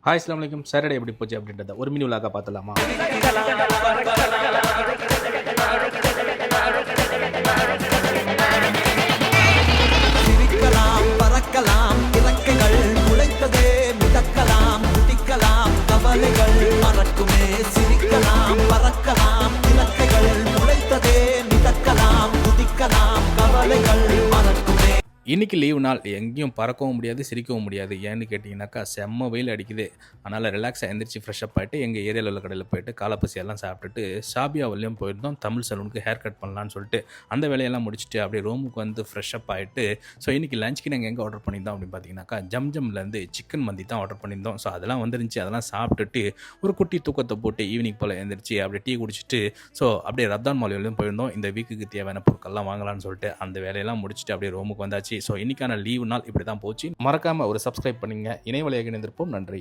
Hi அஸ்ஸலாமு அலைக்கும். Saturday எப்படி போச்சு அப்படின்றத ஒரு மினி விலாகா பார்த்துலாமா? சிரிக்கலாம், பறக்கலாம், இறக்கைகள் முளைத்ததே, மிதக்கலாம், குதிக்கலாம், கவலைகள் மறக்குமே. சிரிக்கலாம், பறக்கலாம், இறக்கைகள் முளைத்ததே, மிதக்கலாம், குதிக்கலாம், கவலைகள் மறக்குமே. இன்றைக்கி லீவ் நாள், எங்கேயும் பறக்கவும் முடியாது, சிரிக்கவும் முடியாது. ஏன்னு கேட்டிங்கனாக்கா செம்ம வெயில் அடிக்குது. அதனால் ரிலாக்ஸாக எழுந்திரிச்சு ஃப்ரெஷ்அப் ஆகிட்டு எங்கள் ஏரியாவில் உள்ள கடையில் போய்ட்டு காலப்பசி எல்லாம் சாப்பிட்டுட்டு ஷாபியா வழியும் போயிருந்தோம். தமிழ் சலூனுக்கு ஹேர் கட் பண்ணலான்னு சொல்லிட்டு அந்த வேலையெல்லாம் முடிச்சுட்டு அப்படியே ரூமுக்கு வந்து ஃப்ரெஷ்அப் ஆகிட்டு இன்றைக்கி லஞ்சுக்கு நாங்கள் எங்கே ஆர்டர் பண்ணியிருந்தோம் அப்படின்னு பார்த்தீங்கன்னாக்கா ஜம்ஜம்லேருந்து சிக்கன் மந்தி தான் ஆர்டர் பண்ணியிருந்தோம். அதெல்லாம் வந்துருந்துச்சு. அதெல்லாம் சாப்பிட்டுட்டு ஒரு குட்டி தூக்கத்தை போட்டு ஈவினிங் போல் எழுந்திரிச்சு அப்படியே டீ குடிச்சிட்டு அப்படியே ரத்தான் மால் வழியும் போயிருந்தோம். இந்த வீக்குக்கு தேவையான பொருட்கள்லாம் வாங்கலாம்னு சொல்லிட்டு அந்த வேலையெல்லாம் முடிச்சுட்டு அப்படியே ரூமுக்கு வந்தாச்சு. இன்னைக்கான லீவு நாள் இப்படி தான் போச்சு. மறக்காமல் ஒரு சப்ஸ்கிரைப் பண்ணுங்க. இணையவழியாக இணைந்திருப்போம். நன்றி.